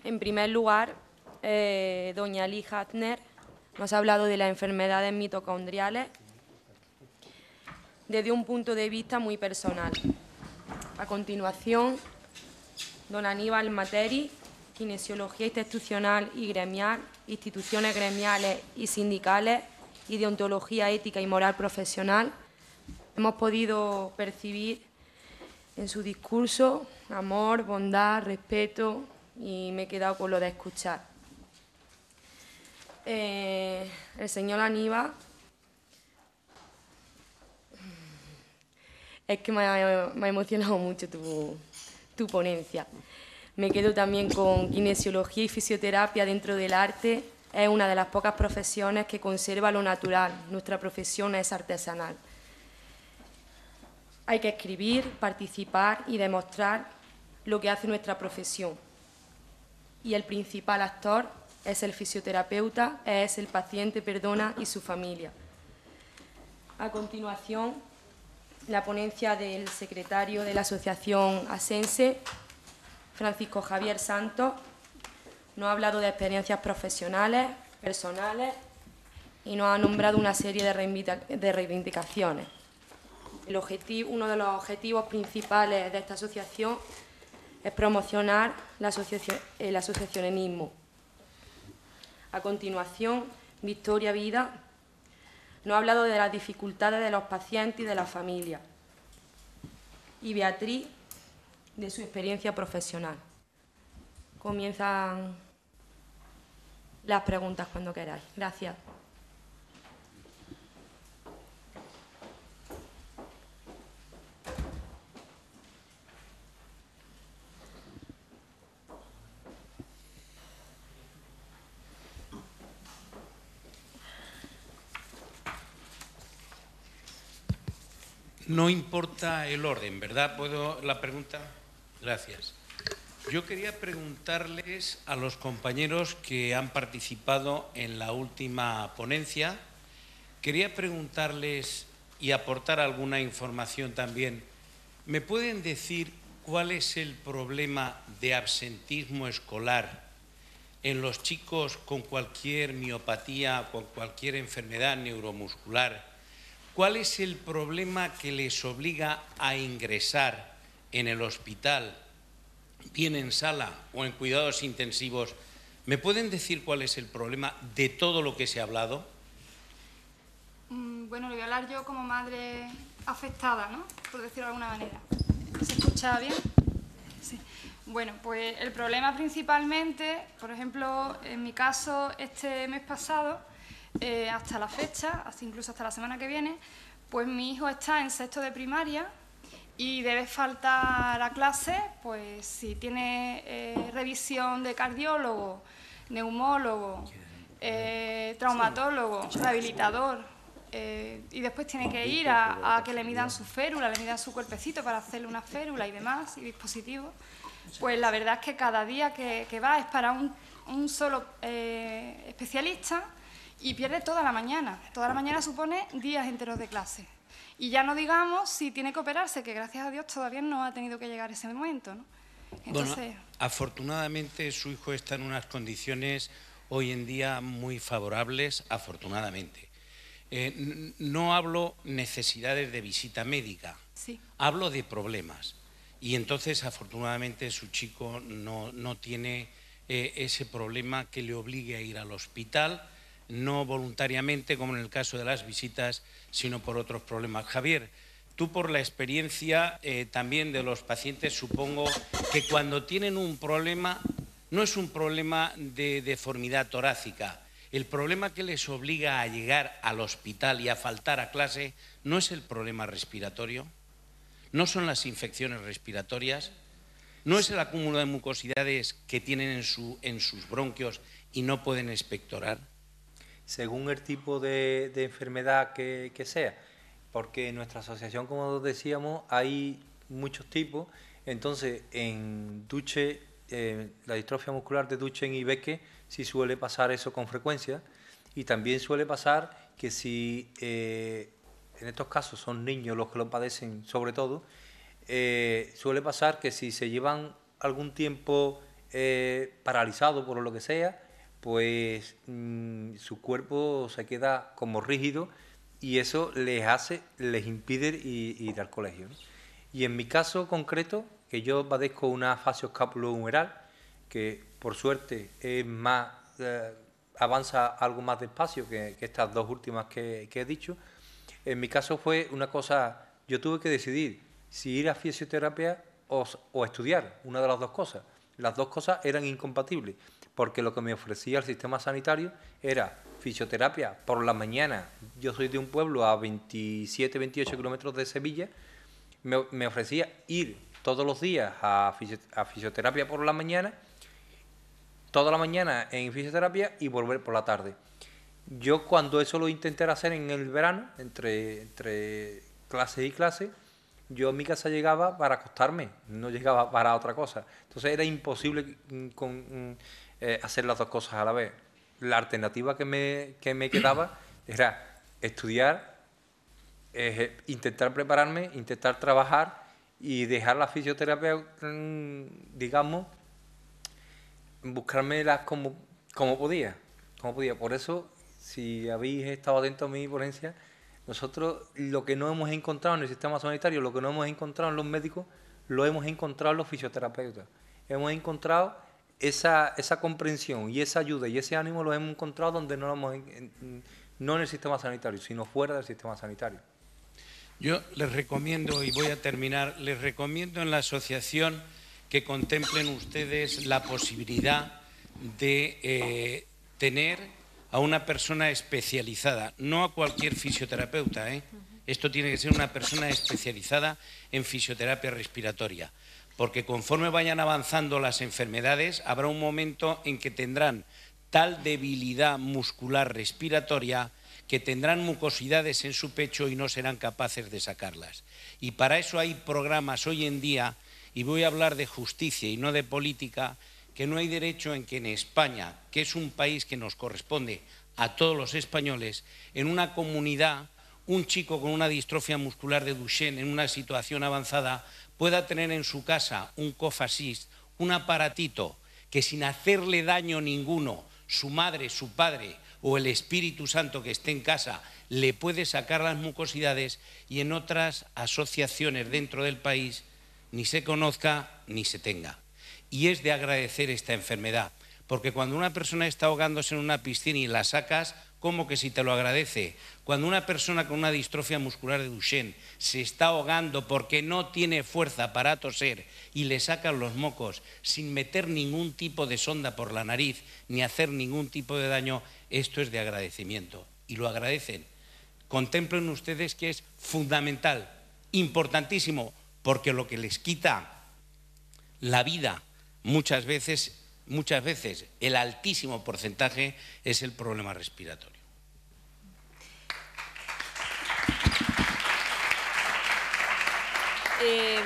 En primer lugar, doña Lee Hatner nos ha hablado de las enfermedades mitocondriales desde un punto de vista muy personal. A continuación, don Aníbal Materi, Kinesiología institucional y gremial, instituciones gremiales y sindicales y deontología ética y moral profesional. Hemos podido percibir en su discurso amor, bondad, respeto, y me he quedado con lo de escuchar. El señor Aníbal, es que me ha emocionado mucho tu ponencia. Me quedo también con kinesiología y fisioterapia dentro del arte. Es una de las pocas profesiones que conserva lo natural. Nuestra profesión es artesanal. Hay que escribir, participar y demostrar lo que hace nuestra profesión. Y el principal actor es el fisioterapeuta, es el paciente, y su familia. A continuación, la ponencia del secretario de la Asociación Asense, Francisco Javier Santos, nos ha hablado de experiencias profesionales, personales y nos ha nombrado una serie de reivindicaciones. Uno de los objetivos principales de esta asociación es promocionar el asociacionismo. A continuación, Victoria Vida nos ha hablado de las dificultades de los pacientes y de la familia. Y Beatriz, de su experiencia profesional. Comienzan las preguntas cuando queráis. Gracias. No importa el orden, ¿verdad? ¿Puedo la pregunta? Gracias. Yo quería preguntarles a los compañeros que han participado en la última ponencia, quería preguntarles y aportar alguna información también. ¿Me pueden decir cuál es el problema de absentismo escolar en los chicos con cualquier miopatía, con cualquier enfermedad neuromuscular? ¿Cuál es el problema que les obliga a ingresar en el hospital, bien en sala o en cuidados intensivos? ¿Me pueden decir cuál es el problema de todo lo que se ha hablado? Bueno, le voy a hablar yo como madre afectada, ¿no? Por decirlo de alguna manera. ¿Se escucha bien? Sí. Bueno, pues el problema principalmente, por ejemplo, en mi caso, este mes pasado, hasta la fecha, incluso hasta la semana que viene, pues mi hijo está en sexto de primaria y debe faltar a clase, pues si tiene revisión de cardiólogo, neumólogo, traumatólogo, rehabilitador, y después tiene que ir a que le midan su férula, le midan su cuerpecito para hacerle una férula y demás, y dispositivos. Pues la verdad es que cada día que va es para un solo especialista, y pierde toda la mañana. Toda la mañana supone días enteros de clase. Y ya no digamos si tiene que operarse, que gracias a Dios todavía no ha tenido que llegar ese momento, ¿no? Entonces, bueno, afortunadamente su hijo está en unas condiciones hoy en día muy favorables, afortunadamente. No hablo necesidades de visita médica, sí. Hablo de problemas. Y entonces, afortunadamente, su chico no tiene ese problema que le obligue a ir al hospital, no voluntariamente, como en el caso de las visitas, sino por otros problemas. Javier, tú por la experiencia también de los pacientes, supongo que cuando tienen un problema, no es un problema de deformidad torácica. El problema que les obliga a llegar al hospital y a faltar a clase no es el problema respiratorio, no son las infecciones respiratorias, no es el acúmulo de mucosidades que tienen en sus bronquios y no pueden expectorar. Según el tipo de enfermedad que sea, porque en nuestra asociación, como decíamos, hay muchos tipos. Entonces, en Duchenne, la distrofia muscular de Duchenne y Becker, sí suele pasar eso con frecuencia, y también suele pasar que si en estos casos son niños los que lo padecen sobre todo, suele pasar que si se llevan algún tiempo paralizado por lo que sea, pues su cuerpo se queda como rígido y eso les impide ir al colegio, ¿no? Y en mi caso concreto, que yo padezco una fascioscapulohumeral, que por suerte es más, avanza algo más despacio que estas dos últimas que he dicho, en mi caso fue una cosa, yo tuve que decidir si ir a fisioterapia o estudiar, una de las dos cosas. Las dos cosas eran incompatibles, porque lo que me ofrecía el sistema sanitario era fisioterapia por la mañana. Yo soy de un pueblo a 27, 28 kilómetros de Sevilla. Me ofrecía ir todos los días a fisioterapia por la mañana, toda la mañana en fisioterapia y volver por la tarde. Yo cuando eso lo intenté hacer en el verano, entre clases y clases, yo en mi casa llegaba para acostarme, no llegaba para otra cosa. Entonces era imposible hacer las dos cosas a la vez. La alternativa que me quedaba era estudiar, intentar prepararme, intentar trabajar y dejar la fisioterapia, digamos, buscármelas como podía. Por eso, si habéis estado atentos a mi ponencia, nosotros lo que no hemos encontrado en el sistema sanitario, lo que no hemos encontrado en los médicos, lo hemos encontrado en los fisioterapeutas. Hemos encontrado esa comprensión y esa ayuda y ese ánimo lo hemos encontrado donde no en el sistema sanitario, sino fuera del sistema sanitario. Yo les recomiendo, y voy a terminar, les recomiendo en la asociación que contemplen ustedes la posibilidad de tener a una persona especializada, no a cualquier fisioterapeuta, ¿eh? Esto tiene que ser una persona especializada en fisioterapia respiratoria, porque conforme vayan avanzando las enfermedades, habrá un momento en que tendrán tal debilidad muscular respiratoria que tendrán mucosidades en su pecho y no serán capaces de sacarlas. Y para eso hay programas hoy en día, y voy a hablar de justicia y no de política, que no hay derecho en que en España, que es un país que nos corresponde a todos los españoles, en una comunidad, un chico con una distrofia muscular de Duchenne en una situación avanzada pueda tener en su casa un Cough Assist, un aparatito que sin hacerle daño ninguno, su madre, su padre o el Espíritu Santo que esté en casa le puede sacar las mucosidades, y en otras asociaciones dentro del país ni se conozca ni se tenga. Y es de agradecer esta enfermedad, porque cuando una persona está ahogándose en una piscina y la sacas, ¿cómo que si te lo agradece? Cuando una persona con una distrofia muscular de Duchenne se está ahogando porque no tiene fuerza para toser y le sacan los mocos sin meter ningún tipo de sonda por la nariz ni hacer ningún tipo de daño, esto es de agradecimiento y lo agradecen. Contemplen ustedes que es fundamental, importantísimo, porque lo que les quita la vida muchas veces el altísimo porcentaje es el problema respiratorio.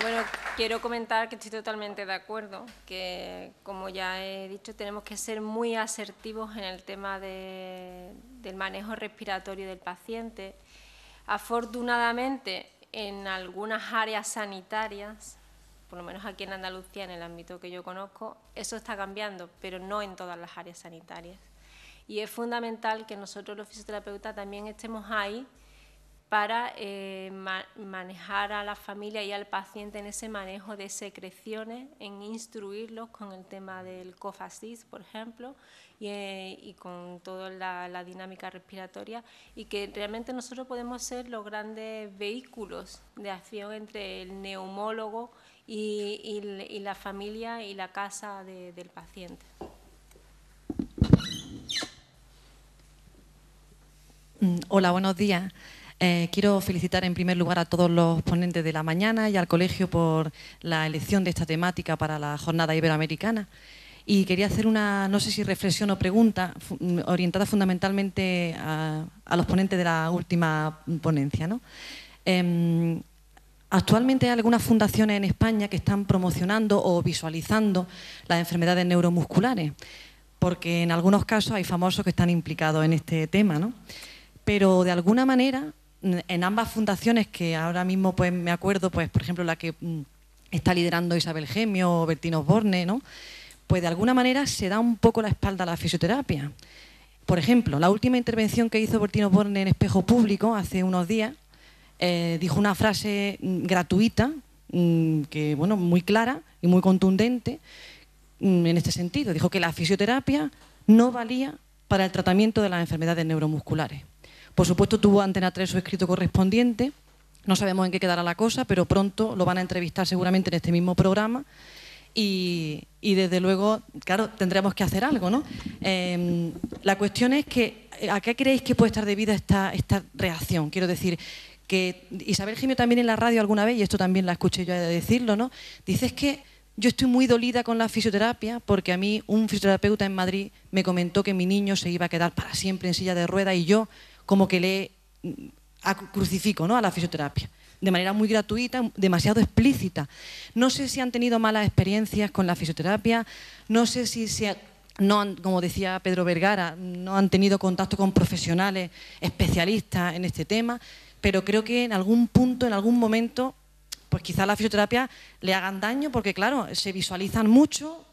Bueno, quiero comentar que estoy totalmente de acuerdo, que como ya he dicho, tenemos que ser muy asertivos en el tema del manejo respiratorio del paciente. Afortunadamente, en algunas áreas sanitarias, por lo menos aquí en Andalucía, en el ámbito que yo conozco, eso está cambiando, pero no en todas las áreas sanitarias. Y es fundamental que nosotros los fisioterapeutas también estemos ahí para manejar a la familia y al paciente en ese manejo de secreciones, en instruirlos con el tema del Cough Assist, por ejemplo, y con toda la dinámica respiratoria, y que realmente nosotros podemos ser los grandes vehículos de acción entre el neumólogo y la familia y la casa del paciente. Hola, buenos días. Quiero felicitar en primer lugar a todos los ponentes de la mañana y al colegio por la elección de esta temática para la jornada iberoamericana. Y quería hacer una, no sé si reflexión o pregunta, orientada fundamentalmente a los ponentes de la última ponencia, ¿no? Actualmente hay algunas fundaciones en España que están promocionando o visualizando las enfermedades neuromusculares, porque en algunos casos hay famosos que están implicados en este tema, ¿no? Pero de alguna manera, en ambas fundaciones, que ahora mismo pues me acuerdo, pues por ejemplo la que está liderando Isabel Gemio o Bertín Osborne, ¿no? pues de alguna manera se da un poco la espalda a la fisioterapia. Por ejemplo, la última intervención que hizo Bertino Borne en Espejo Público hace unos días, dijo una frase gratuita, que bueno, muy clara y muy contundente en este sentido. Dijo que la fisioterapia no valía para el tratamiento de las enfermedades neuromusculares. Por supuesto, tuvo Antena 3 su escrito correspondiente. No sabemos en qué quedará la cosa, pero pronto lo van a entrevistar seguramente en este mismo programa. Y desde luego, claro, tendremos que hacer algo, ¿no? La cuestión es que, ¿a qué creéis que puede estar debida esta reacción? Quiero decir, que Isabel Gimio también en la radio alguna vez, y esto también la escuché yo decirlo, ¿no? Dices que yo estoy muy dolida con la fisioterapia porque a mí un fisioterapeuta en Madrid me comentó que mi niño se iba a quedar para siempre en silla de ruedas y yo como que le crucifico, ¿no?, a la fisioterapia. De manera muy gratuita, demasiado explícita. No sé si han tenido malas experiencias con la fisioterapia, no sé si como decía Pedro Vergara, no han tenido contacto con profesionales especialistas en este tema, pero creo que en algún punto, en algún momento, pues quizá la fisioterapia le hagan daño, porque claro, se visualizan mucho,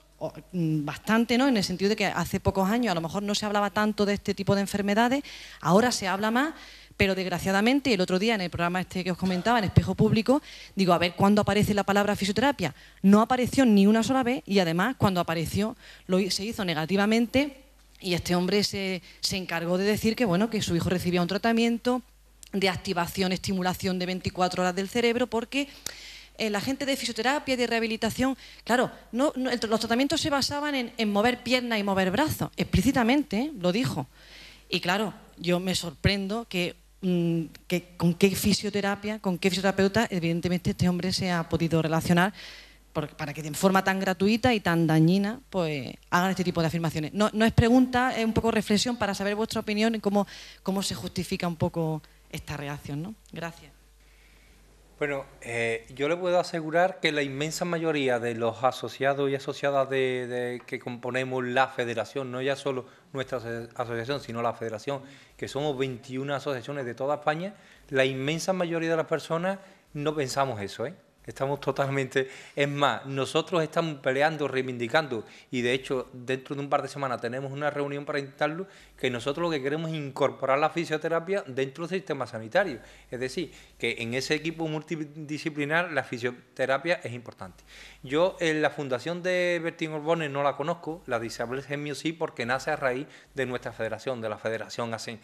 bastante, ¿no?, en el sentido de que hace pocos años a lo mejor no se hablaba tanto de este tipo de enfermedades, ahora se habla más. Pero desgraciadamente, el otro día en el programa este que os comentaba, en Espejo Público, digo, a ver, ¿cuándo aparece la palabra fisioterapia? No apareció ni una sola vez y además cuando apareció se hizo negativamente y este hombre se encargó de decir que, bueno, que su hijo recibía un tratamiento de activación, estimulación de 24 horas del cerebro porque la gente de fisioterapia y de rehabilitación, claro, los tratamientos se basaban en mover piernas y mover brazos, explícitamente, lo dijo. Y claro, yo me sorprendo que con qué fisioterapeuta, evidentemente este hombre se ha podido relacionar para que de forma tan gratuita y tan dañina pues hagan este tipo de afirmaciones. No es pregunta, es un poco reflexión para saber vuestra opinión en cómo se justifica un poco esta reacción, ¿no? Gracias. Bueno, yo le puedo asegurar que la inmensa mayoría de los asociados y asociadas que componemos la federación, no ya solo nuestra asociación, sino la federación, que somos 21 asociaciones de toda España, la inmensa mayoría de las personas no pensamos eso, ¿eh? Estamos totalmente... Es más, nosotros estamos peleando, reivindicando, y de hecho, dentro de un par de semanas tenemos una reunión para intentarlo, que nosotros lo que queremos es incorporar la fisioterapia dentro del sistema sanitario. Es decir, que en ese equipo multidisciplinar la fisioterapia es importante. Yo en la fundación de Bertino Borne no la conozco, la de Isabel Gimio sí, porque nace a raíz de nuestra federación, de la Federación ASEN.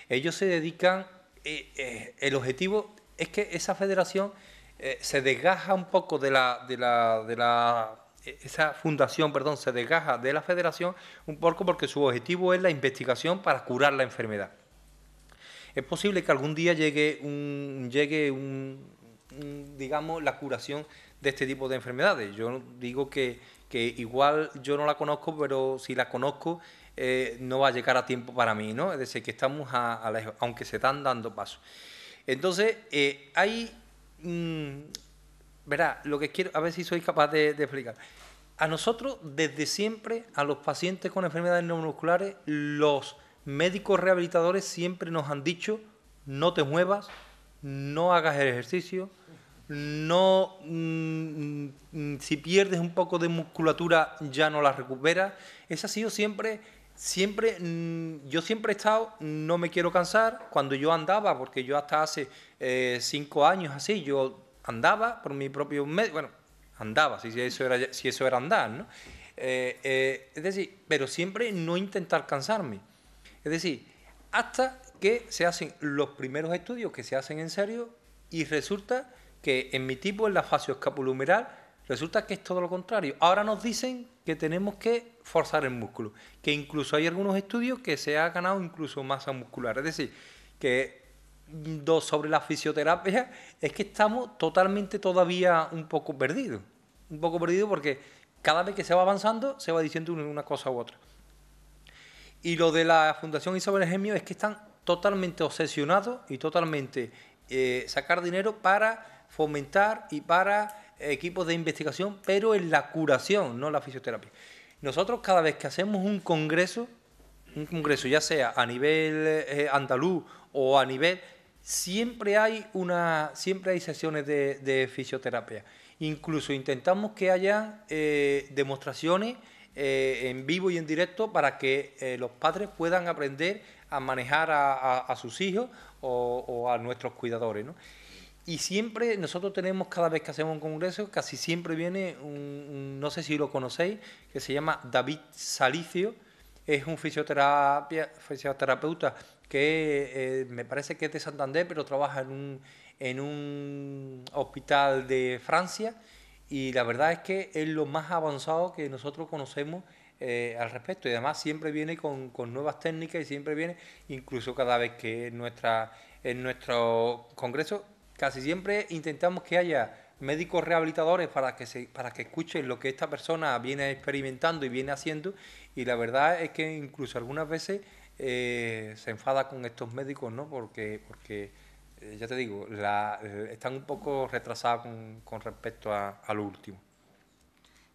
Ellos se dedican... el objetivo es que esa federación... se desgaja un poco esa fundación, perdón, se desgaja de la federación un poco porque su objetivo es la investigación para curar la enfermedad. Es posible que algún día llegue digamos, la curación de este tipo de enfermedades. Yo digo que igual yo no la conozco, pero si la conozco no va a llegar a tiempo para mí, ¿no? Es decir, que estamos aunque se están dando pasos. Entonces, hay... verá, lo que quiero, a ver si soy capaz de explicar. A nosotros, desde siempre, a los pacientes con enfermedades neuromusculares, los médicos rehabilitadores siempre nos han dicho: no te muevas, no hagas el ejercicio, no, si pierdes un poco de musculatura ya no la recuperas. Esa ha sido siempre, yo siempre he estado, no me quiero cansar. Cuando yo andaba, porque yo hasta hace 5 años así, yo andaba por mi propio medio, bueno, andaba, si eso era andar, ¿no? Es decir, pero siempre no intentar cansarme. Es decir, hasta que se hacen los primeros estudios que se hacen en serio y resulta que en mi tipo, en la fascioescapulohumeral, resulta que es todo lo contrario. Ahora nos dicen que tenemos que forzar el músculo, que incluso hay algunos estudios que se ha ganado incluso masa muscular. Es decir, que sobre la fisioterapia es que estamos totalmente todavía un poco perdidos porque cada vez que se va avanzando se va diciendo una cosa u otra. Y lo de la Fundación Isabel Gimio es que están totalmente obsesionados y totalmente sacar dinero para fomentar y para equipos de investigación, pero en la curación, no la fisioterapia. Nosotros cada vez que hacemos un congreso ya sea a nivel andaluz o a nivel, siempre hay sesiones de fisioterapia. Incluso intentamos que haya demostraciones en vivo y en directo para que los padres puedan aprender a manejar a sus hijos o a nuestros cuidadores, ¿no? Y siempre nosotros tenemos, cada vez que hacemos un congreso, casi siempre viene no sé si lo conocéis, que se llama David Salicio. Es un fisioterapeuta que me parece que es de Santander, pero trabaja en un hospital de Francia, y la verdad es que es lo más avanzado que nosotros conocemos al respecto, y además siempre viene con nuevas técnicas, y siempre viene, incluso cada vez que en nuestro congreso, casi siempre intentamos que haya médicos rehabilitadores para que escuchen lo que esta persona viene experimentando y viene haciendo, y la verdad es que incluso algunas veces se enfada con estos médicos, ¿no? Porque ya te digo, están un poco retrasados con respecto a lo último.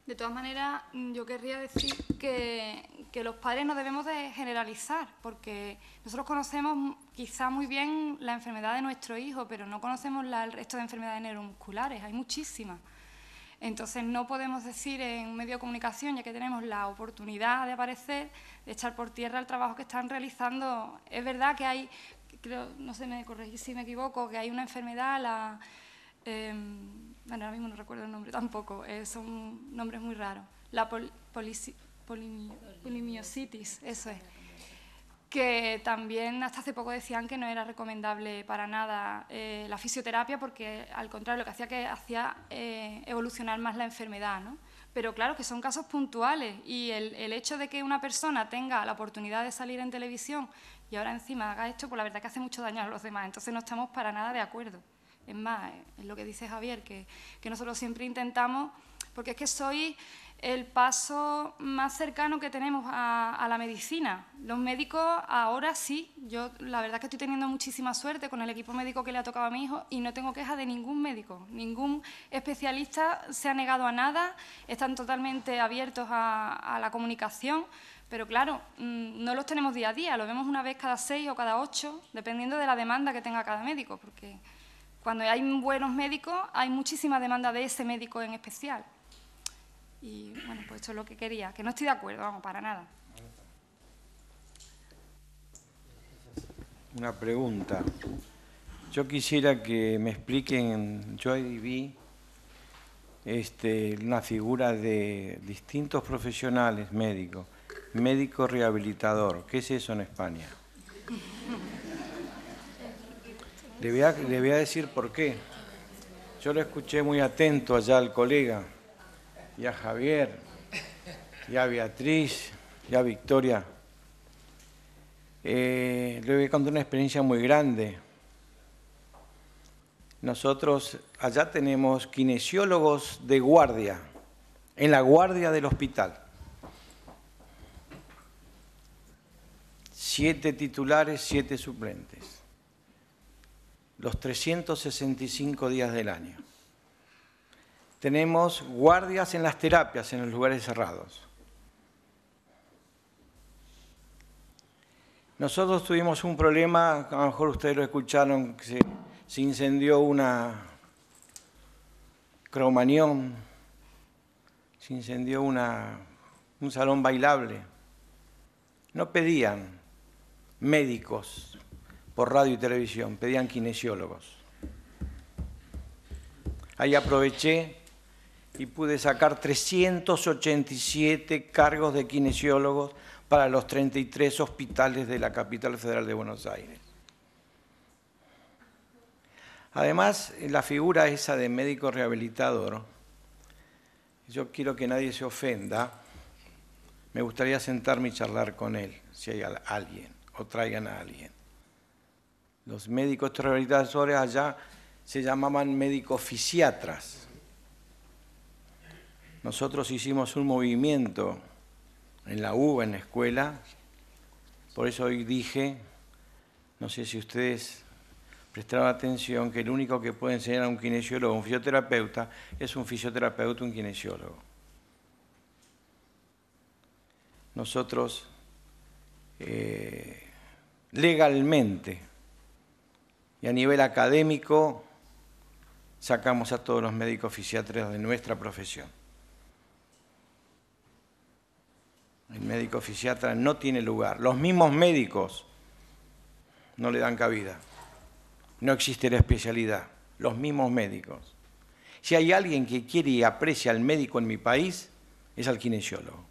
De todas maneras, yo querría decir que los padres no debemos de generalizar, porque nosotros conocemos quizá muy bien la enfermedad de nuestro hijo, pero no conocemos el resto de enfermedades neuromusculares, hay muchísimas. Entonces no podemos decir en un medio de comunicación, ya que tenemos la oportunidad de aparecer, de echar por tierra el trabajo que están realizando. Es verdad que hay, creo, no sé, me corregí si me equivoco, que hay una enfermedad, bueno, ahora mismo no recuerdo el nombre tampoco, son nombres muy raros. La polimiositis, eso es. Que también hasta hace poco decían que no era recomendable para nada la fisioterapia, porque al contrario, lo que hacía evolucionar más la enfermedad, ¿no? Pero claro, que son casos puntuales, y el hecho de que una persona tenga la oportunidad de salir en televisión y ahora encima haga esto, pues la verdad que hace mucho daño a los demás, entonces no estamos para nada de acuerdo. Es más, es lo que dice Javier, que nosotros siempre intentamos, porque es que soy el paso más cercano que tenemos a la medicina. Los médicos ahora sí, yo la verdad que estoy teniendo muchísima suerte con el equipo médico que le ha tocado a mi hijo, y no tengo queja de ningún médico, ningún especialista se ha negado a nada, están totalmente abiertos a la comunicación, pero claro, no los tenemos día a día, lo vemos una vez cada 6 o cada 8, dependiendo de la demanda que tenga cada médico, porque cuando hay buenos médicos hay muchísima demanda de ese médico en especial. Y bueno, pues esto es lo que quería, que no estoy de acuerdo, vamos, para nada. Una pregunta. Yo quisiera que me expliquen, yo ahí vi una figura de distintos profesionales médicos, médico rehabilitador. ¿Qué es eso en España? Le voy a decir por qué. Yo lo escuché muy atento allá al colega, y a Javier, y a Beatriz, y a Victoria. Le voy a contar una experiencia muy grande. Nosotros allá tenemos kinesiólogos de guardia, en la guardia del hospital. 7 titulares, 7 suplentes. Los 365 días del año. Tenemos guardias en las terapias, en los lugares cerrados. Nosotros tuvimos un problema, a lo mejor ustedes lo escucharon, que se incendió una Cromañón, se incendió un salón bailable. No pedían médicos por radio y televisión, pedían kinesiólogos. Ahí aproveché y pude sacar 387 cargos de kinesiólogos para los 33 hospitales de la capital federal de Buenos Aires. Además, la figura esa de médico rehabilitador, yo quiero que nadie se ofenda, me gustaría sentarme y charlar con él, si hay alguien, o traigan a alguien. Los médicos rehabilitadores allá se llamaban médicos fisiatras. Nosotros hicimos un movimiento en la UBA, en la escuela, por eso hoy dije, no sé si ustedes prestaron atención, que el único que puede enseñar a un kinesiólogo, un fisioterapeuta, es un fisioterapeuta, un kinesiólogo. Nosotros, legalmente y a nivel académico, sacamos a todos los médicos fisiatras de nuestra profesión. El médico fisiatra no tiene lugar. Los mismos médicos no le dan cabida. No existe la especialidad. Los mismos médicos. Si hay alguien que quiere y aprecia al médico en mi país, es al kinesiólogo.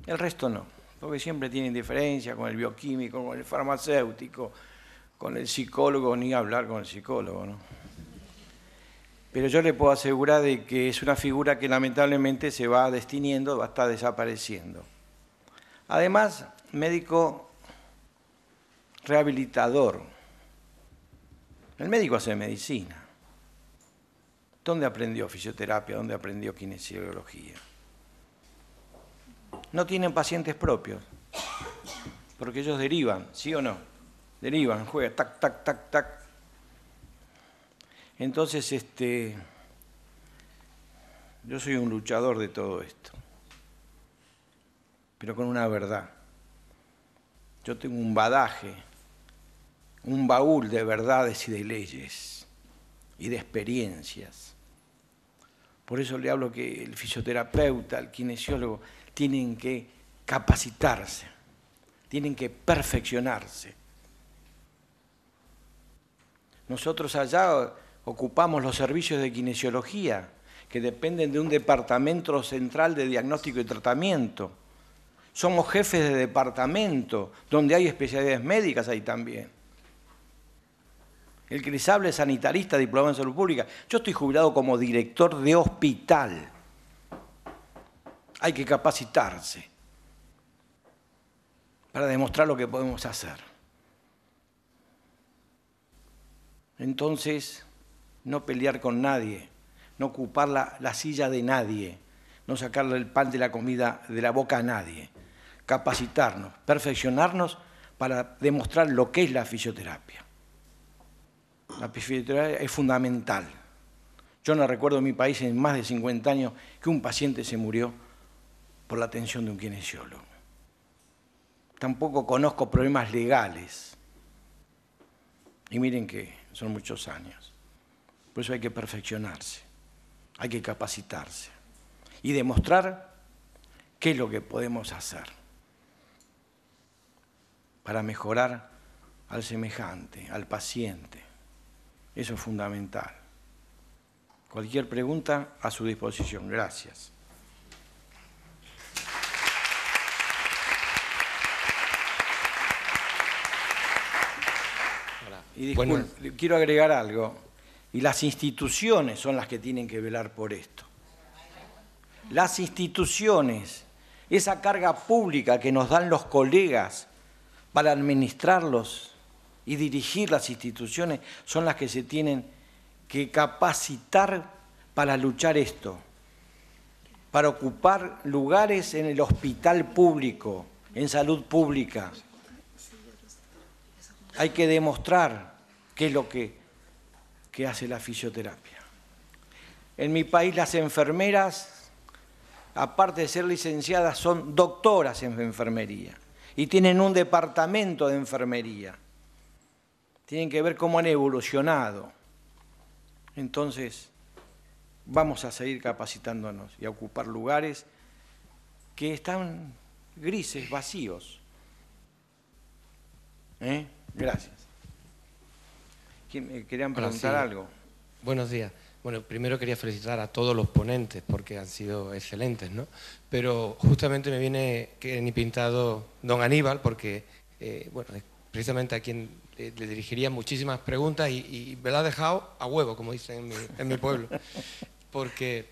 El resto no, porque siempre tienen diferencia con el bioquímico, con el farmacéutico, con el psicólogo, ni hablar con el psicólogo, ¿no? Pero yo le puedo asegurar de que es una figura que lamentablemente se va destiniendo, va a estar desapareciendo. Además, médico rehabilitador. El médico hace medicina. ¿Dónde aprendió fisioterapia? ¿Dónde aprendió kinesiología? No tienen pacientes propios, porque ellos derivan, ¿sí o no? Derivan, juegan, tac, tac, tac, tac. Entonces, yo soy un luchador de todo esto, pero con una verdad. Yo tengo un badaje, un baúl de verdades y de leyes y de experiencias. Por eso le hablo que el fisioterapeuta, el kinesiólogo, tienen que capacitarse, tienen que perfeccionarse. Nosotros allá ocupamos los servicios de kinesiología, que dependen de un departamento central de diagnóstico y tratamiento. Somos jefes de departamento, donde hay especialidades médicas ahí también. El que les habla es sanitarista, diplomado en salud pública. Yo estoy jubilado como director de hospital. Hay que capacitarse para demostrar lo que podemos hacer. Entonces, no pelear con nadie, no ocupar la silla de nadie, no sacarle el pan de la comida de la boca a nadie. Capacitarnos, perfeccionarnos para demostrar lo que es la fisioterapia. La fisioterapia es fundamental. Yo no recuerdo en mi país en más de 50 años que un paciente se murió por la atención de un kinesiólogo. Tampoco conozco problemas legales. Y miren que son muchos años. Por eso hay que perfeccionarse, hay que capacitarse y demostrar qué es lo que podemos hacer para mejorar al semejante, al paciente. Eso es fundamental. Cualquier pregunta a su disposición. Gracias. Y disculpe, quiero agregar algo. Y las instituciones son las que tienen que velar por esto. Las instituciones, esa carga pública que nos dan los colegas para administrarlos y dirigir las instituciones, son las que se tienen que capacitar para luchar esto, para ocupar lugares en el hospital público, en salud pública. Hay que demostrar qué es lo que hace la fisioterapia. En mi país las enfermeras, aparte de ser licenciadas, son doctoras en enfermería y tienen un departamento de enfermería. Tienen que ver cómo han evolucionado. Entonces, vamos a seguir capacitándonos y a ocupar lugares que están grises, vacíos. Gracias. ¿Querían preguntar algo? Buenos días. Bueno, primero quería felicitar a todos los ponentes porque han sido excelentes, ¿no? Pero justamente me viene que ni pintado don Aníbal porque, bueno, es precisamente a quien le dirigiría muchísimas preguntas y me la ha dejado a huevo, como dicen en mi pueblo. Porque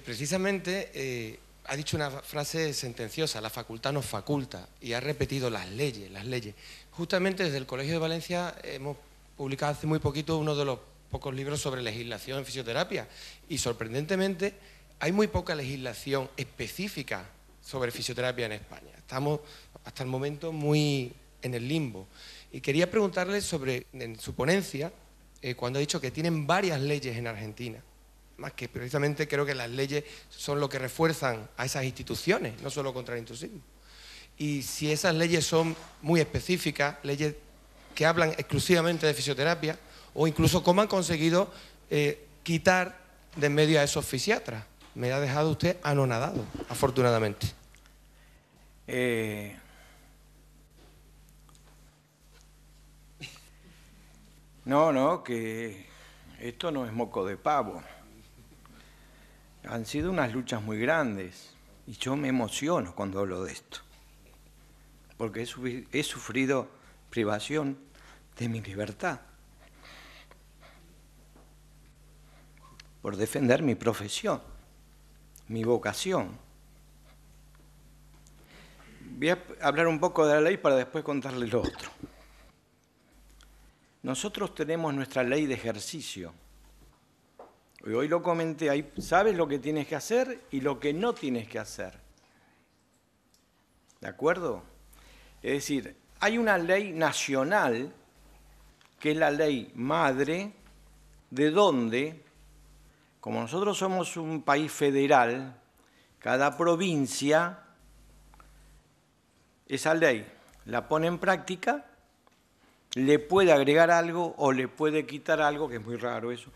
precisamente ha dicho una frase sentenciosa, la facultad nos faculta, y ha repetido las leyes, las leyes. Justamente desde el Colegio de Valencia hemos publicado hace muy poquito uno de los pocos libros sobre legislación en fisioterapia y sorprendentemente hay muy poca legislación específica sobre fisioterapia en España. Estamos hasta el momento muy en el limbo. Y quería preguntarle sobre, en su ponencia, cuando ha dicho que tienen varias leyes en Argentina, más que precisamente creo que las leyes son lo que refuerzan a esas instituciones, no solo contra el intrusismo. Y si esas leyes son muy específicas, leyes que hablan exclusivamente de fisioterapia, o incluso cómo han conseguido quitar de en medio a esos fisiatras. Me ha dejado usted anonadado, afortunadamente. No, que esto no es moco de pavo. Han sido unas luchas muy grandes y yo me emociono cuando hablo de esto, porque he sufrido privación de mi libertad por defender mi profesión, mi vocación. Voy a hablar un poco de la ley para después contarles lo otro. Nosotros tenemos nuestra ley de ejercicio. Hoy lo comenté ahí, sabes lo que tienes que hacer y lo que no tienes que hacer. ¿De acuerdo? Es decir, hay una ley nacional, que es la ley madre, de donde, como nosotros somos un país federal, cada provincia, esa ley la pone en práctica, le puede agregar algo o le puede quitar algo, que es muy raro eso,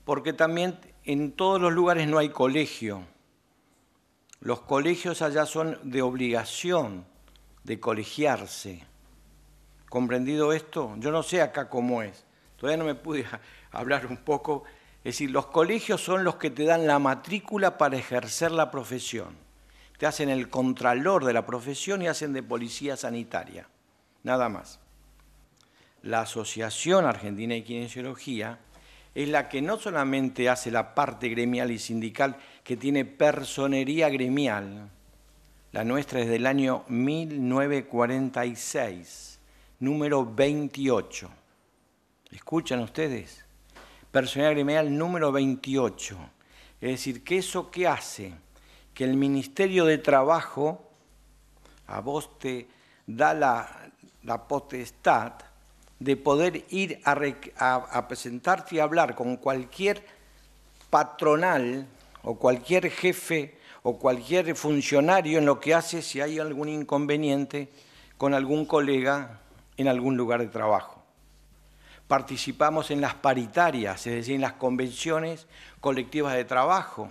porque también en todos los lugares no hay colegio. Los colegios allá son de obligación de colegiarse. ¿Comprendido esto? Yo no sé acá cómo es. Todavía no me pude hablar un poco. Es decir, los colegios son los que te dan la matrícula para ejercer la profesión. Te hacen el contralor de la profesión y hacen de policía sanitaria. Nada más. La Asociación Argentina de Kinesiología es la que no solamente hace la parte gremial y sindical, que tiene personería gremial. La nuestra es del año 1946, número 28. ¿Escuchan ustedes? Personería gremial número 28. Es decir, que eso ¿qué hace? Que el Ministerio de Trabajo a vos te da la potestad de poder ir a presentarte y hablar con cualquier patronal o cualquier jefe o cualquier funcionario en lo que hace si hay algún inconveniente con algún colega en algún lugar de trabajo. Participamos en las paritarias, es decir, en las convenciones colectivas de trabajo,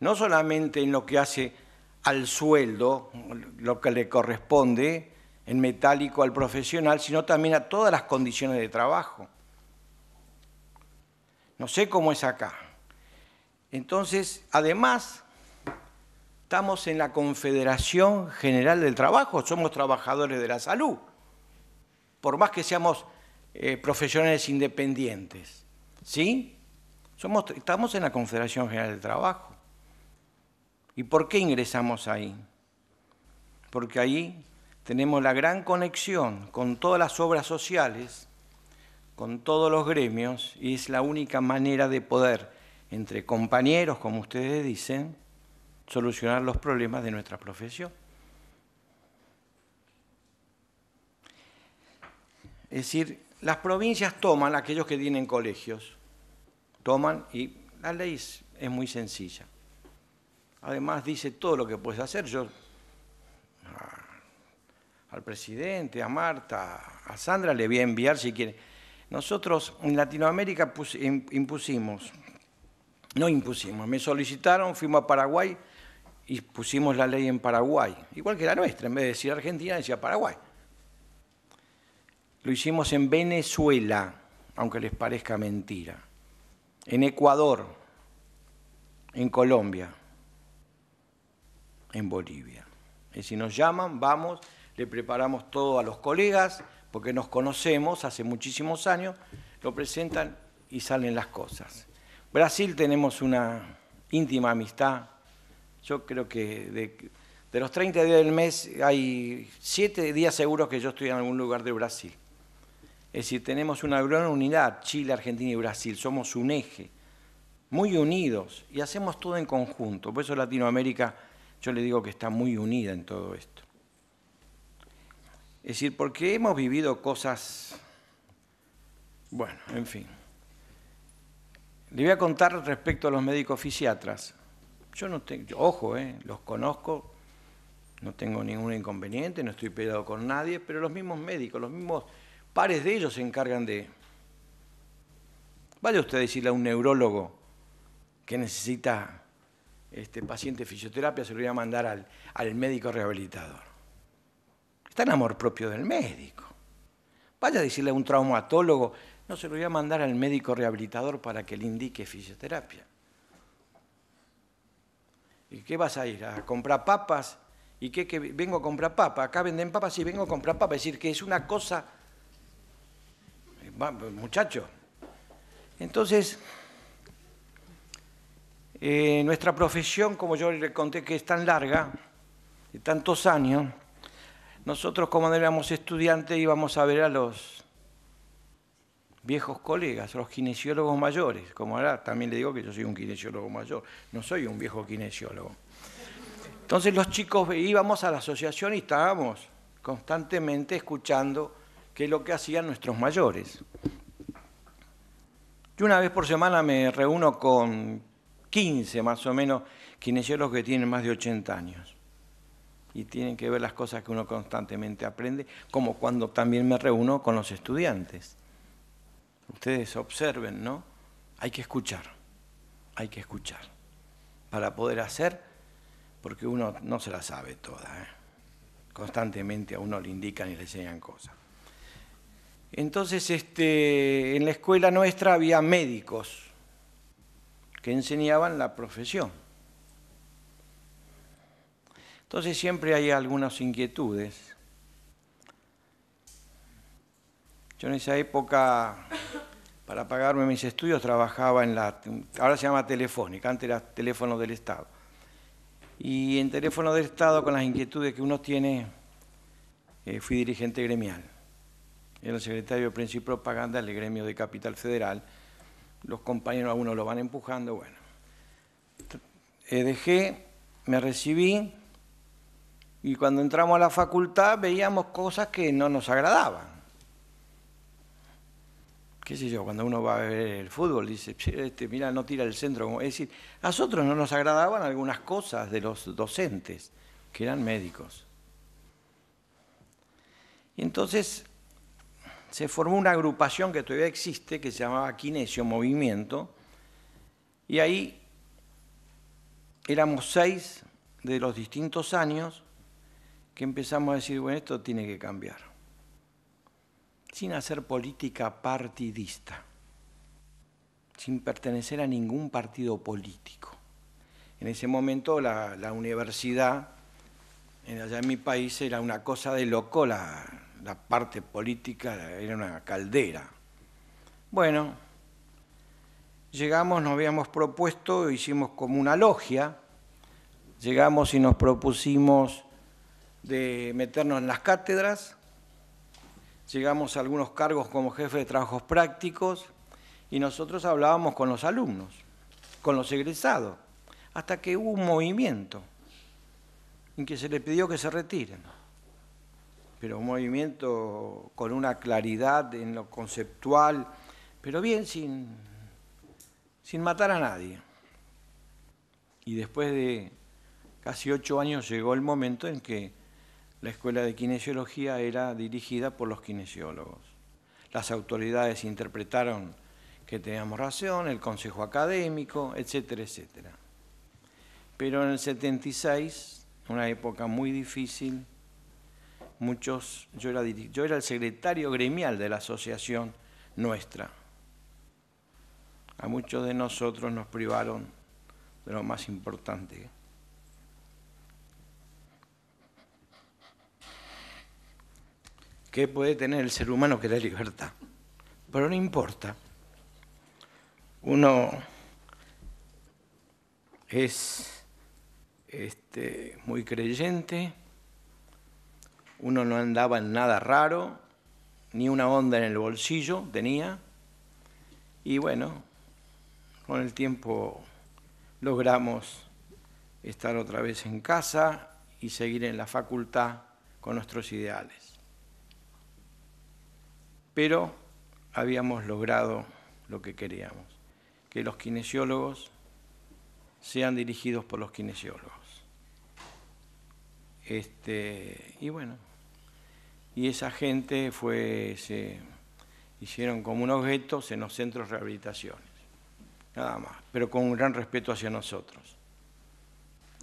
no solamente en lo que hace al sueldo, lo que le corresponde en metálico al profesional, sino también a todas las condiciones de trabajo. No sé cómo es acá. Entonces, además, estamos en la Confederación General del Trabajo, somos trabajadores de la salud, por más que seamos profesionales independientes. ¿Sí? Estamos en la Confederación General del Trabajo. ¿Y por qué ingresamos ahí? Porque ahí tenemos la gran conexión con todas las obras sociales, con todos los gremios, y es la única manera de poder, entre compañeros, como ustedes dicen, solucionar los problemas de nuestra profesión. Es decir, las provincias toman, aquellos que tienen colegios, toman y la ley es muy sencilla. Además dice todo lo que puedes hacer. Yo al presidente, a Marta, a Sandra le voy a enviar si quiere. Nosotros en Latinoamérica me solicitaron, fuimos a Paraguay y pusimos la ley en Paraguay, igual que la nuestra, en vez de decir Argentina decía Paraguay. Lo hicimos en Venezuela, aunque les parezca mentira, en Ecuador, en Colombia, en Bolivia. Y si nos llaman, vamos, le preparamos todo a los colegas, porque nos conocemos hace muchísimos años, lo presentan y salen las cosas. Brasil tenemos una íntima amistad. Yo creo que de los 30 días del mes hay 7 días seguros que yo estoy en algún lugar de Brasil. Es decir, tenemos una gran unidad, Chile, Argentina y Brasil, somos un eje, muy unidos y hacemos todo en conjunto. Por eso Latinoamérica, yo le digo que está muy unida en todo esto. Es decir, porque hemos vivido cosas, bueno, en fin. Le voy a contar respecto a los médicos fisiatras. Yo no tengo, ojo, los conozco, no tengo ningún inconveniente, no estoy peleado con nadie, pero los mismos médicos, los mismos pares de ellos se encargan de... Vaya usted a decirle a un neurólogo que necesita paciente de fisioterapia, se lo voy a mandar al médico rehabilitador. está en amor propio del médico. Vaya a decirle a un traumatólogo, no, se lo voy a mandar al médico rehabilitador para que le indique fisioterapia. ¿Y qué vas a ir? ¿A comprar papas? ¿Y qué? ¿Que vengo a comprar papas? ¿Acá venden papas? Sí, vengo a comprar papas. Es decir, que es una cosa... Muchacho. Entonces, nuestra profesión, como yo le conté que es tan larga, de tantos años, nosotros como éramos estudiantes íbamos a ver a los viejos colegas, a los kinesiólogos mayores, como ahora también le digo que yo soy un kinesiólogo mayor, no soy un viejo kinesiólogo. Entonces los chicos íbamos a la asociación y estábamos constantemente escuchando qué es lo que hacían nuestros mayores. Yo una vez por semana me reúno con 15 más o menos kinesiólogos que tienen más de 80 años y tienen que ver las cosas que uno constantemente aprende, como cuando también me reúno con los estudiantes. Ustedes observen, ¿no? Hay que escuchar para poder hacer, porque uno no se la sabe toda, ¿eh? Constantemente a uno le indican y le enseñan cosas. Entonces, en la escuela nuestra había médicos que enseñaban la profesión. Entonces siempre hay algunas inquietudes. Yo en esa época, para pagarme mis estudios, trabajaba en ahora se llama Telefónica, antes era Teléfono del Estado. Y en Teléfono del Estado, con las inquietudes que uno tiene, fui dirigente gremial. Era el secretario de Prensa y Propaganda del gremio de Capital Federal. Los compañeros a uno lo van empujando, bueno. Dejé, me recibí, y cuando entramos a la facultad veíamos cosas que no nos agradaban. Qué sé yo, cuando uno va a ver el fútbol, dice, mira, no tira el centro. Es decir, a nosotros no nos agradaban algunas cosas de los docentes, que eran médicos. Y entonces se formó una agrupación que todavía existe, que se llamaba Kinesio Movimiento, y ahí éramos 6 de los distintos años que empezamos a decir, bueno, esto tiene que cambiar, sin hacer política partidista, sin pertenecer a ningún partido político. En ese momento la universidad, allá en mi país, era una cosa de loco, la parte política era una caldera. Bueno, llegamos, nos habíamos propuesto, hicimos como una logia, llegamos y nos propusimos de meternos en las cátedras, llegamos a algunos cargos como jefe de trabajos prácticos y nosotros hablábamos con los alumnos, con los egresados, hasta que hubo un movimiento en que se le pidió que se retiren. Pero un movimiento con una claridad en lo conceptual, pero bien, sin matar a nadie. Y después de casi 8 años llegó el momento en que la Escuela de Kinesiología era dirigida por los kinesiólogos. Las autoridades interpretaron que teníamos razón, el consejo académico, etcétera, etcétera. Pero en el 76, una época muy difícil, yo era el secretario gremial de la asociación nuestra. A muchos de nosotros nos privaron de lo más importante. ¿Qué puede tener el ser humano que es la libertad? Pero no importa. Uno es muy creyente, uno no andaba en nada raro, ni una onda en el bolsillo tenía, y bueno, con el tiempo logramos estar otra vez en casa y seguir en la facultad con nuestros ideales. Pero habíamos logrado lo que queríamos, que los kinesiólogos sean dirigidos por los kinesiólogos. Y bueno, y esa gente se hicieron como unos guetos en los centros de rehabilitaciones, nada más, pero con un gran respeto hacia nosotros.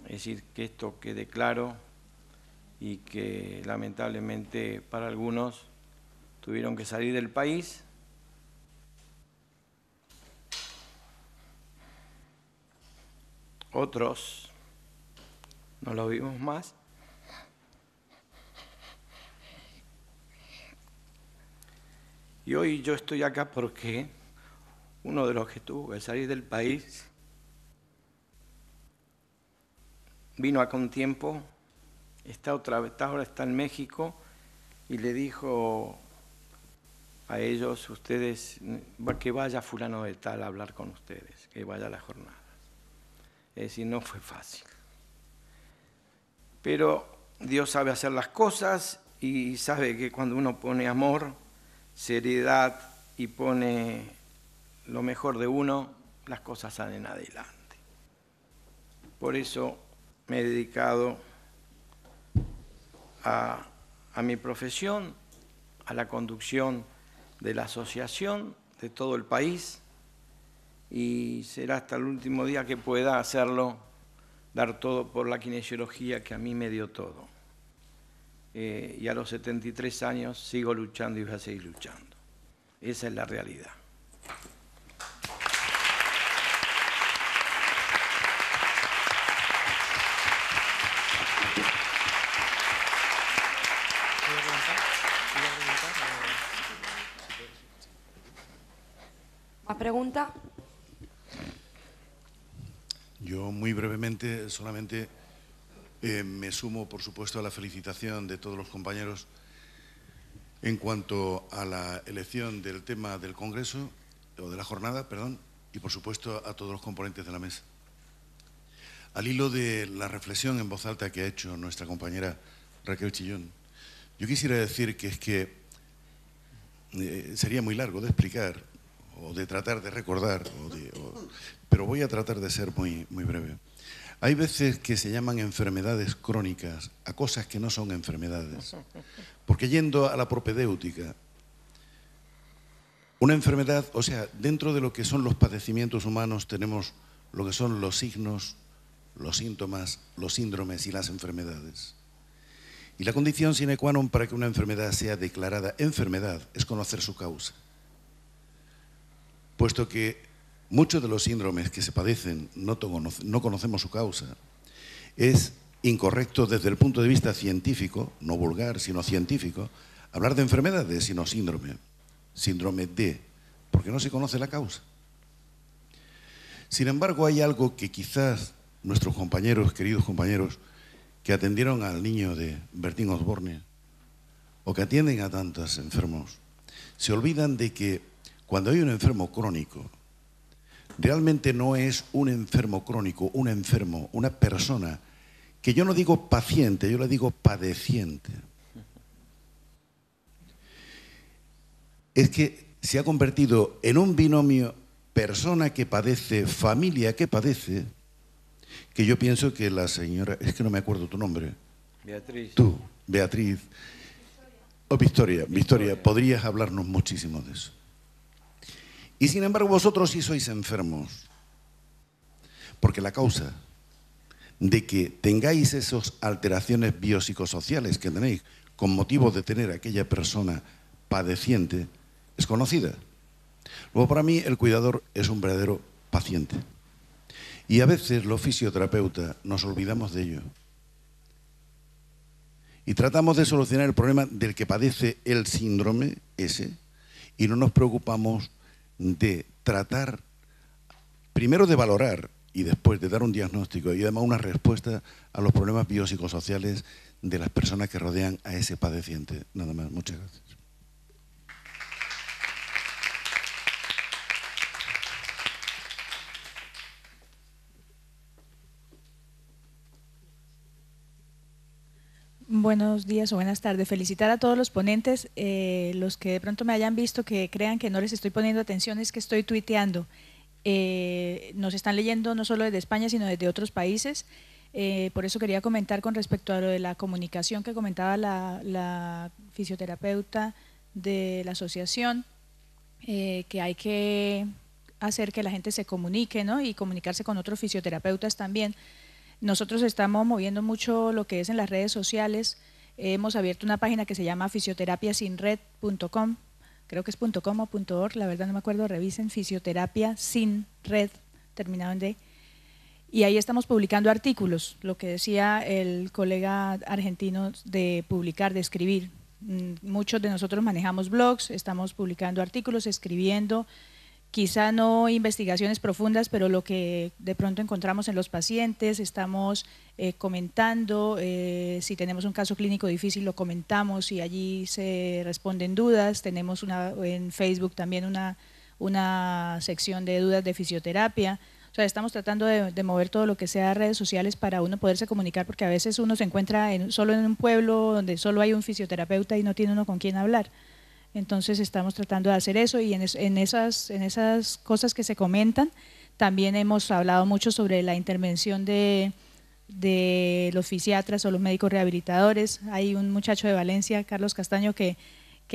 Es decir, que esto quede claro, y que lamentablemente para algunos tuvieron que salir del país. Otros no los vimos más. Y hoy yo estoy acá porque uno de los que tuvo que salir del país vino acá un tiempo, ahora está en México y le dijo a ellos, ustedes, que vaya fulano de tal a hablar con ustedes, que vaya a las jornadas. Es decir, no fue fácil. Pero Dios sabe hacer las cosas y sabe que cuando uno pone amor, seriedad y pone lo mejor de uno, las cosas salen adelante. Por eso me he dedicado a mi profesión, a la conducción de la asociación de todo el país, y será hasta el último día que pueda hacerlo, dar todo por la kinesiología que a mí me dio todo. Y a los 73 años sigo luchando y voy a seguir luchando. Esa es la realidad. ¿Más preguntas? Yo muy brevemente solamente me sumo, por supuesto, a la felicitación de todos los compañeros en cuanto a la elección del tema del Congreso, o de la jornada, perdón, y por supuesto a todos los componentes de la mesa. Al hilo de la reflexión en voz alta que ha hecho nuestra compañera Raquel Chillón, yo quisiera decir que es que sería muy largo de explicar o de tratar de recordar, pero voy a tratar de ser muy breve. Hay veces que se llaman enfermedades crónicas a cosas que no son enfermedades. Porque yendo a la propedéutica, una enfermedad, o sea, dentro de lo que son los padecimientos humanos tenemos lo que son los signos, los síntomas, los síndromes y las enfermedades. Y la condición sine qua non para que una enfermedad sea declarada enfermedad es conocer su causa. Puesto que muchos de los síndromes que se padecen no conocemos su causa, es incorrecto desde el punto de vista científico, no vulgar, sino científico, hablar de enfermedades, sino síndrome. Síndrome de, porque no se conoce la causa. Sin embargo, hay algo que quizás nuestros compañeros, queridos compañeros, que atendieron al niño de Bertín Osborne, o que atienden a tantos enfermos, se olvidan de que cuando hay un enfermo crónico, realmente no es un enfermo crónico, un enfermo, una persona, que yo no digo paciente, yo le digo padeciente. Es que se ha convertido en un binomio persona que padece, familia que padece, que yo pienso que la señora, es que no me acuerdo tu nombre. Beatriz. Tú, Beatriz. O Victoria. Victoria, podrías hablarnos muchísimo de eso. Y sin embargo vosotros sí sois enfermos, porque la causa de que tengáis esas alteraciones biopsicosociales que tenéis con motivo de tener a aquella persona padeciente es conocida. Luego, para mí, el cuidador es un verdadero paciente. Y a veces los fisioterapeutas nos olvidamos de ello. Y tratamos de solucionar el problema del que padece el síndrome ese y no nos preocupamos de tratar, primero de valorar y después de dar un diagnóstico y además una respuesta a los problemas biopsicosociales de las personas que rodean a ese padeciente. Nada más, muchas gracias. Buenos días o buenas tardes. Felicitar a todos los ponentes, los que de pronto me hayan visto que crean que no les estoy poniendo atención, es que estoy tuiteando. Nos están leyendo no solo desde España, sino desde otros países. Por eso quería comentar con respecto a lo de la comunicación que comentaba la fisioterapeuta de la asociación, que hay que hacer que la gente se comunique, ¿no? Y comunicarse con otros fisioterapeutas también. Nosotros estamos moviendo mucho lo que es en las redes sociales hemos abierto una página que se llama fisioterapiasinred.com, creo que es .com o .org, la verdad no me acuerdo, revisen, Fisioterapia Sin Red, terminado en D. Y ahí estamos publicando artículos, lo que decía el colega argentino de publicar, de escribir. Muchos de nosotros manejamos blogs, estamos publicando artículos, escribiendo, quizá no investigaciones profundas, pero lo que de pronto encontramos en los pacientes, estamos comentando, si tenemos un caso clínico difícil lo comentamos y allí se responden dudas. Tenemos en Facebook también una sección de dudas de fisioterapia. O sea, estamos tratando de mover todo lo que sea redes sociales para uno poderse comunicar, porque a veces uno se encuentra solo en un pueblo donde solo hay un fisioterapeuta y no tiene uno con quién hablar. Entonces estamos tratando de hacer eso, y en esas cosas que se comentan también hemos hablado mucho sobre la intervención de los fisiatras o los médicos rehabilitadores. Hay un muchacho de Valencia, Carlos Castaño, que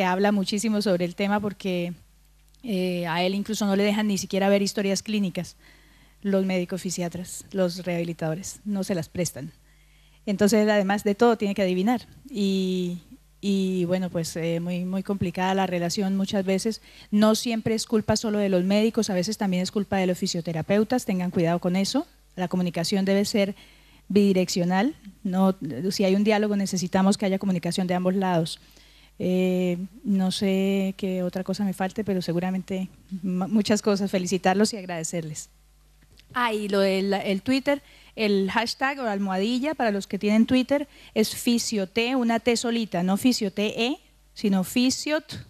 habla muchísimo sobre el tema, porque a él incluso no le dejan ni siquiera ver historias clínicas los médicos fisiatras, los rehabilitadores, no se las prestan. Entonces, además de todo, tiene que adivinar. Y bueno, pues muy complicada la relación muchas veces. No siempre es culpa solo de los médicos, a veces también es culpa de los fisioterapeutas, tengan cuidado con eso. La comunicación debe ser bidireccional. No, si hay un diálogo necesitamos que haya comunicación de ambos lados. No sé qué otra cosa me falte, pero seguramente muchas cosas. Felicitarlos y agradecerles. Y lo del Twitter, el hashtag o almohadilla para los que tienen Twitter es Fisiote, una T solita, no Fisiote, sino Fisiot,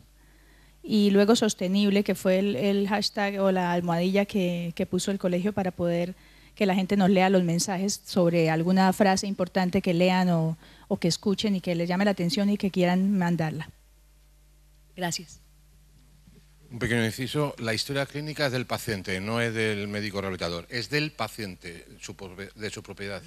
y luego sostenible, que fue el hashtag o la almohadilla que puso el colegio para poder que la gente nos lea los mensajes sobre alguna frase importante que lean o que escuchen y que les llame la atención y que quieran mandarla. Gracias. Un pequeño inciso, la historia clínica es del paciente, no es del médico rehabilitador, es del paciente, de su propiedad.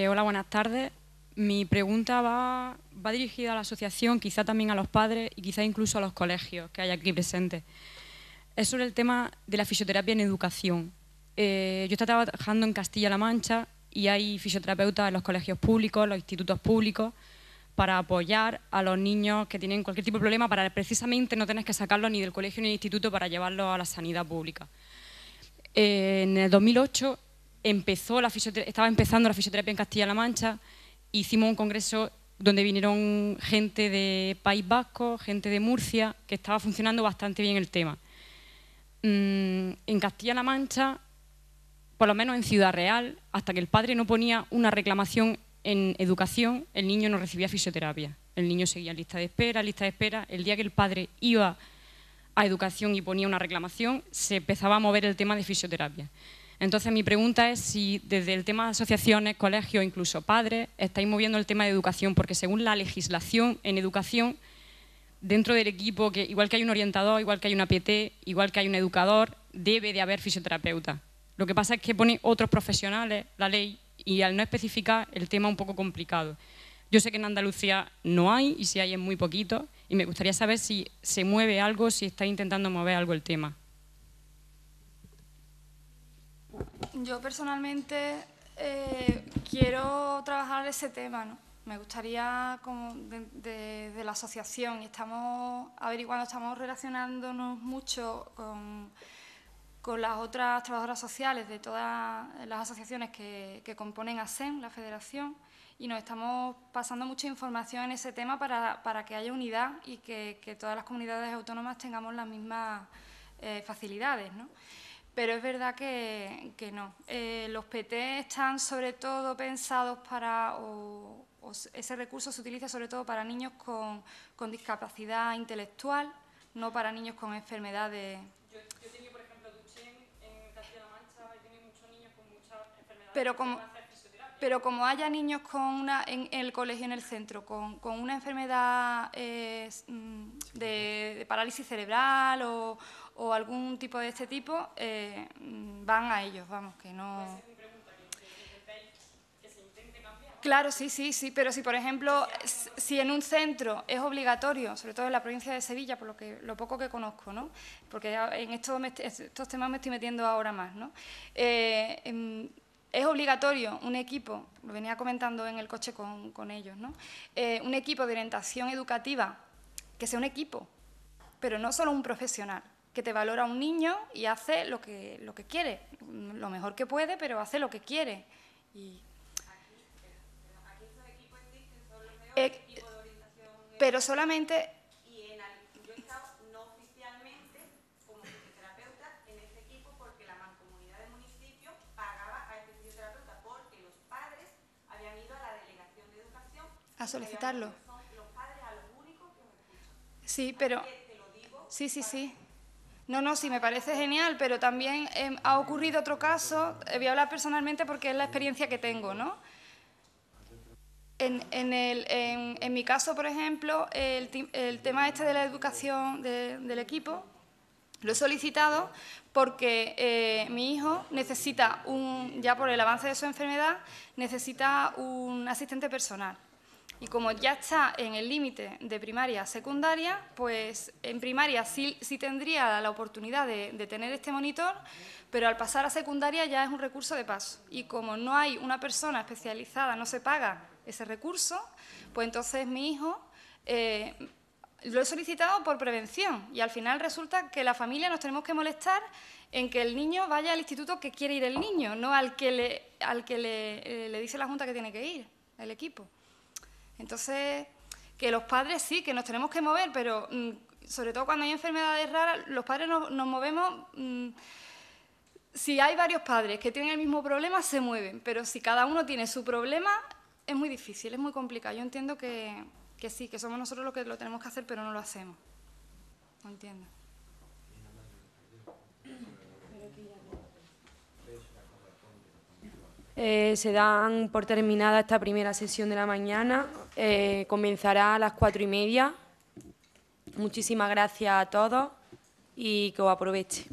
Hola, buenas tardes. Mi pregunta va dirigida a la asociación, quizá también a los padres y quizá incluso a los colegios que hay aquí presentes. Es sobre el tema de la fisioterapia en educación. Yo estoy trabajando en Castilla-La Mancha y hay fisioterapeutas en los colegios públicos, los institutos públicos, para apoyar a los niños que tienen cualquier tipo de problema, para precisamente no tener que sacarlos ni del colegio ni del instituto para llevarlos a la sanidad pública. En el 2008 estaba empezando la fisioterapia en Castilla-La Mancha. Hicimos un congreso donde vinieron gente de País Vasco, gente de Murcia, que estaba funcionando bastante bien el tema. En Castilla-La Mancha, por lo menos en Ciudad Real, hasta que el padre no ponía una reclamación en educación, el niño no recibía fisioterapia. El niño seguía en lista de espera. El día que el padre iba a educación y ponía una reclamación, se empezaba a mover el tema de fisioterapia. Entonces, mi pregunta es si desde el tema de asociaciones, colegios, incluso padres, estáis moviendo el tema de educación, porque según la legislación en educación, dentro del equipo, que igual que hay un orientador, igual que hay una PT, igual que hay un educador, debe de haber fisioterapeuta. Lo que pasa es que pone otros profesionales la ley, y al no especificar el tema un poco complicado. Yo sé que en Andalucía no hay, y si hay es muy poquito, y me gustaría saber si se mueve algo, si está intentando mover algo el tema. Yo personalmente quiero trabajar ese tema, ¿no? Me gustaría desde la asociación, y estamos averiguando, estamos relacionándonos mucho con las otras trabajadoras sociales de todas las asociaciones que componen ASEM, la federación, y nos estamos pasando mucha información en ese tema para que haya unidad y que todas las comunidades autónomas tengamos las mismas facilidades, ¿no? Pero es verdad que no. Los PT están sobre todo pensados o ese recurso se utiliza sobre todo para niños con discapacidad intelectual, no para niños con enfermedades. Yo he tenido, por ejemplo, Duchenne en Castilla-La Mancha, he tenido muchos niños con muchas enfermedades. Pero como haya niños en el colegio, en el centro, con una enfermedad de parálisis cerebral o algún tipo de este tipo, van a ellos, vamos, que no. Claro, sí, pero si, por ejemplo, si en un centro es obligatorio, sobre todo en la provincia de Sevilla, por lo poco que conozco, ¿no? Porque en estos temas me estoy metiendo ahora más, ¿no? es obligatorio un equipo, lo venía comentando en el coche con ellos, ¿no? Un equipo de orientación educativa, que sea un equipo, pero no solo un profesional, que te valora a un niño y hace lo que quiere, lo mejor que puede, pero hace lo que quiere. Y aquí estos equipos existen, son los mejores equipos de orientación. Pero solamente... Y yo he estado no oficialmente como fisioterapeuta en este equipo porque la mancomunidad del municipio pagaba a este fisioterapeuta porque los padres habían ido a la delegación de educación a solicitarlo. Son los padres a los únicos que os escuchan. Sí, pero... Te lo digo. Sí. No, sí, me parece genial, pero también ha ocurrido otro caso, voy a hablar personalmente porque es la experiencia que tengo, ¿no? En mi caso, por ejemplo, el tema este de la educación del equipo, lo he solicitado porque mi hijo necesita, ya por el avance de su enfermedad, necesita un asistente personal. Y como ya está en el límite de primaria a secundaria, pues en primaria sí tendría la oportunidad de tener este monitor, pero al pasar a secundaria ya es un recurso de paso. Y como no hay una persona especializada, no se paga ese recurso, pues entonces mi hijo lo he solicitado por prevención y al final resulta que la familia nos tenemos que molestar en que el niño vaya al instituto que quiere ir el niño, no al que le dice la Junta que tiene que ir, el equipo. Entonces, que los padres sí, que nos tenemos que mover, pero sobre todo cuando hay enfermedades raras, los padres nos movemos... si hay varios padres que tienen el mismo problema, se mueven, pero si cada uno tiene su problema, es muy difícil, es muy complicado. Yo entiendo que sí, que somos nosotros los que lo tenemos que hacer, pero no lo hacemos. No entiendo. Se dan por terminada esta primera sesión de la mañana. Comenzará a las 4:30. Muchísimas gracias a todos y que os aproveche.